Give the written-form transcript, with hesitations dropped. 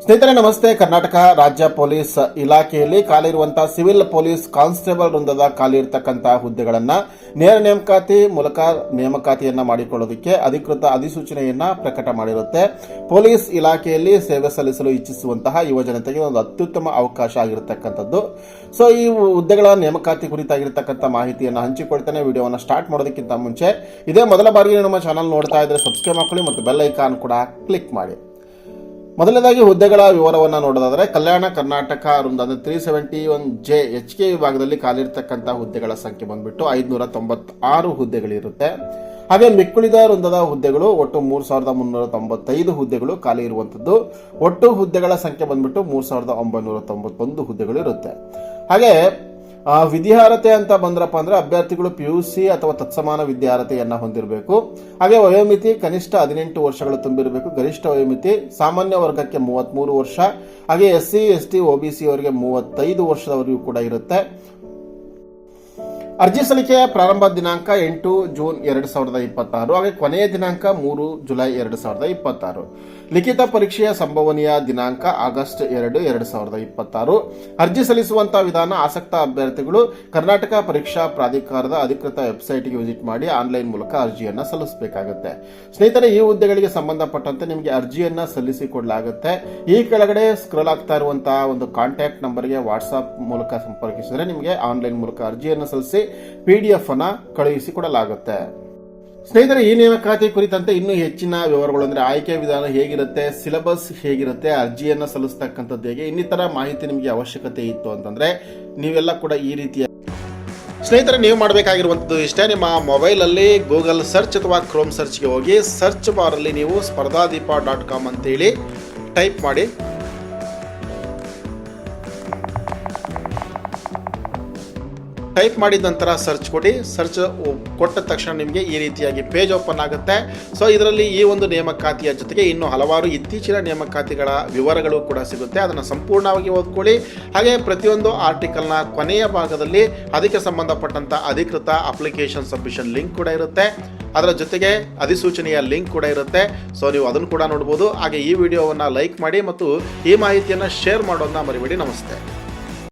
ಸ್ನೇಹಿತರೆ ನಮಸ್ತೆ. ಕರ್ನಾಟಕ ರಾಜ್ಯ ಪೊಲೀಸ್ ಇಲಾಖೆಯಲ್ಲಿ ಖಾಲಿರುವಂತಹ ಸಿವಿಲ್ ಪೊಲೀಸ್ ಕಾನ್ಸ್ಟೇಬಲ್ ವೃಂದದ ಖಾಲಿ ಇರತಕ್ಕಂತಹ ಹುದ್ದೆಗಳನ್ನ ನೇರ ನೇಮಕಾತಿ ಮೂಲಕ ನೇಮಕಾತಿಯನ್ನ ಮಾಡಿಕೊಳ್ಳೋದಕ್ಕೆ ಅಧಿಕೃತ ಅಧಿಸೂಚನೆಯನ್ನ ಪ್ರಕಟ ಮಾಡಿರುತ್ತೆ. ಪೊಲೀಸ್ ಇಲಾಖೆಯಲ್ಲಿ ಸೇವೆ ಸಲ್ಲಿಸಲು ಇಚ್ಛಿಸುವಂತಹ ಯುವ ಜನತೆಗೆ ಒಂದು ಅತ್ಯುತ್ತಮ ಅವಕಾಶ ಆಗಿರತಕ್ಕಂಥದ್ದು. ಸೊ ಈ ಹುದ್ದೆಗಳ ನೇಮಕಾತಿ ಕುರಿತಾಗಿರ್ತಕ್ಕಂಥ ಮಾಹಿತಿಯನ್ನು ಹಂಚಿಕೊಳ್ತಾನೆ. ವಿಡಿಯೋವನ್ನು ಸ್ಟಾರ್ಟ್ ಮಾಡೋದಕ್ಕಿಂತ ಮುಂಚೆ ಇದೇ ಮೊದಲ ಬಾರಿಗೆ ನಮ್ಮ ಚಾನಲ್ ನೋಡ್ತಾ ಇದ್ರೆ ಸಬ್ಸ್ಕ್ರೈಬ್ ಮಾಡ್ಕೊಳ್ಳಿ ಮತ್ತು ಬೆಲ್ ಐಕಾನ್ ಕೂಡ ಕ್ಲಿಕ್ ಮಾಡಿ. ಮೊದಲನೇದಾಗಿ ಹುದ್ದೆಗಳ ವಿವರವನ್ನು ನೋಡೋದಾದರೆ ಕಲ್ಯಾಣ ಕರ್ನಾಟಕ ವೃಂದದ 371J HK ವಿಭಾಗದಲ್ಲಿ ಖಾಲಿರ್ತಕ್ಕಂಥ ಹುದ್ದೆಗಳ ಸಂಖ್ಯೆ ಬಂದ್ಬಿಟ್ಟು 596 ಹುದ್ದೆಗಳಿರುತ್ತೆ. ಹಾಗೆ ಮಿಕ್ಕುಳಿದ ವೃಂದದ ಹುದ್ದೆಗಳು ಒಟ್ಟು 3395 ಹುದ್ದೆಗಳು ಖಾಲಿ ಇರುವಂತದ್ದು. ಒಟ್ಟು ಹುದ್ದೆಗಳ ಸಂಖ್ಯೆ ಬಂದ್ಬಿಟ್ಟು 3991 ಹುದ್ದೆಗಳು ಇರುತ್ತೆ. ಹಾಗೆ ವಿದ್ಯಾರ್ಹತೆ ಅಂತ ಬಂದ್ರಪ್ಪ ಅಂದ್ರೆ ಅಭ್ಯರ್ಥಿಗಳು PUC ಅಥವಾ ತತ್ಸಮಾನ ವಿದ್ಯಾರ್ಹತೆಯನ್ನ ಹೊಂದಿರಬೇಕು. ಹಾಗೆ ವಯೋಮಿತಿ ಕನಿಷ್ಠ 18 ವರ್ಷಗಳು ತುಂಬಿರಬೇಕು. ಗರಿಷ್ಠ ವಯೋಮಿತಿ ಸಾಮಾನ್ಯ ವರ್ಗಕ್ಕೆ 33 ವರ್ಷ, ಹಾಗೆ SC ST OBC ಅವರಿಗೆ 35 ವರ್ಷದವರೆಗೂ ಕೂಡ ಇರುತ್ತೆ. ಅರ್ಜಿ ಸಲ್ಲಿಕೆಯ ಪ್ರಾರಂಭ ದಿನಾಂಕ 8 ಜೂನ್ 2026, ಹಾಗೆ ಕೊನೆಯ ದಿನಾಂಕ 3 ಜುಲೈ 2026. ಲಿಖಿತ ಪರೀಕ್ಷೆಯ ಸಂಭವನೀಯ ದಿನಾಂಕ ಆಗಸ್ಟ್ 2, 2026. ಅರ್ಜಿ ಸಲ್ಲಿಸುವಂತಹ ವಿಧಾನ: ಆಸಕ್ತ ಅಭ್ಯರ್ಥಿಗಳು ಕರ್ನಾಟಕ ಪರೀಕ್ಷಾ ಪ್ರಾಧಿಕಾರದ ಅಧಿಕೃತ ವೆಬ್ಸೈಟ್ಗೆ ವಿಸಿಟ್ ಮಾಡಿ ಆನ್ಲೈನ್ ಮೂಲಕ ಅರ್ಜಿಯನ್ನ ಸಲ್ಲಿಸಬೇಕಾಗುತ್ತೆ. ಸ್ನೇಹಿತರೆ, ಈ ಹುದ್ದೆಗಳಿಗೆ ಸಂಬಂಧಪಟ್ಟಂತೆ ನಿಮಗೆ ಅರ್ಜಿಯನ್ನ ಸಲ್ಲಿಸಿಕೊಡಲಾಗುತ್ತೆ. ಈ ಕೆಳಗಡೆ ಸ್ಕ್ರೋಲ್ ಆಗ್ತಾ ಇರುವಂತಹ ಒಂದು ಕಾಂಟ್ಯಾಕ್ಟ್ ನಂಬರ್ಗೆ ವಾಟ್ಸ್ಆಪ್ ಮೂಲಕ ಸಂಪರ್ಕಿಸಿದರೆ ನಿಮಗೆ ಆನ್ಲೈನ್ ಮೂಲಕ ಅರ್ಜಿಯನ್ನು ಸಲ್ಲಿಸಿ PDF ಅನ್ನ ಕಳುಹಿಸಿಕೊಡಲಾಗುತ್ತೆ. ಸ್ನೇಹಿತರೆ, ಈ ನೇಮಕಾತಿ ಕುರಿತಂತೆ ಇನ್ನೂ ಹೆಚ್ಚಿನ ವಿವರಗಳು ಅಂದ್ರೆ ಆಯ್ಕೆ ವಿಧಾನ ಹೇಗಿರುತ್ತೆ, ಸಿಲೆಬಸ್ ಹೇಗಿರುತ್ತೆ, ಅರ್ಜಿಯನ್ನ ಸಲ್ಲಿಸತಕ್ಕಂಥದ್ದು ಹೇಗೆ, ಇನ್ನಿತರ ಮಾಹಿತಿ ನಿಮಗೆ ಅವಶ್ಯಕತೆ ಇತ್ತು ಅಂತಂದ್ರೆ ನೀವೆಲ್ಲ ಕೂಡ ಈ ರೀತಿಯ ಸ್ನೇಹಿತರೆ ನೀವು ಮಾಡಬೇಕಾಗಿರುವಂಥದ್ದು ಇಷ್ಟೇ. ನಿಮ್ಮ ಮೊಬೈಲ್ ಅಲ್ಲಿ ಗೂಗಲ್ ಸರ್ಚ್ ಅಥವಾ ಕ್ರೋಮ್ ಸರ್ಚ್ಗೆ ಹೋಗಿ ಸರ್ಚ್ ಬಾರ್ ಅಲ್ಲಿ ನೀವು spardhadeepa.com ಅಂತೇಳಿ ಟೈಪ್ ಮಾಡಿ. ಟೈಪ್ ಮಾಡಿದ ನಂತರ ಸರ್ಚ್ ಕೊಡಿ. ಸರ್ಚ್ ಕೊಟ್ಟ ತಕ್ಷಣ ನಿಮಗೆ ಈ ರೀತಿಯಾಗಿ ಪೇಜ್ ಓಪನ್ ಆಗುತ್ತೆ. ಸೊ ಇದರಲ್ಲಿ ಈ ಒಂದು ನೇಮಕಾತಿಯ ಜೊತೆಗೆ ಇನ್ನು ಹಲವಾರು ಇತ್ತೀಚಿನ ನೇಮಕಾತಿಗಳ ವಿವರಗಳು ಕೂಡ ಸಿಗುತ್ತೆ. ಅದನ್ನು ಸಂಪೂರ್ಣವಾಗಿ ಓದ್ಕೊಳ್ಳಿ. ಹಾಗೆ ಪ್ರತಿಯೊಂದು ಆರ್ಟಿಕಲ್ನ ಕೊನೆಯ ಭಾಗದಲ್ಲಿ ಅದಕ್ಕೆ ಸಂಬಂಧಪಟ್ಟಂತ ಅಧಿಕೃತ ಅಪ್ಲಿಕೇಶನ್ ಸಬ್ಮಿಷನ್ ಲಿಂಕ್ ಕೂಡ ಇರುತ್ತೆ. ಅದರ ಜೊತೆಗೆ ಅಧಿಸೂಚನೆಯ ಲಿಂಕ್ ಕೂಡ ಇರುತ್ತೆ. ಸೊ ನೀವು ಅದನ್ನು ಕೂಡ ನೋಡ್ಬೋದು. ಹಾಗೆ ಈ ವಿಡಿಯೋವನ್ನು ಲೈಕ್ ಮಾಡಿ ಮತ್ತು ಈ ಮಾಹಿತಿಯನ್ನು ಶೇರ್ ಮಾಡೋದನ್ನ ಮರಿಬೇಡಿ. ನಮಸ್ತೆ.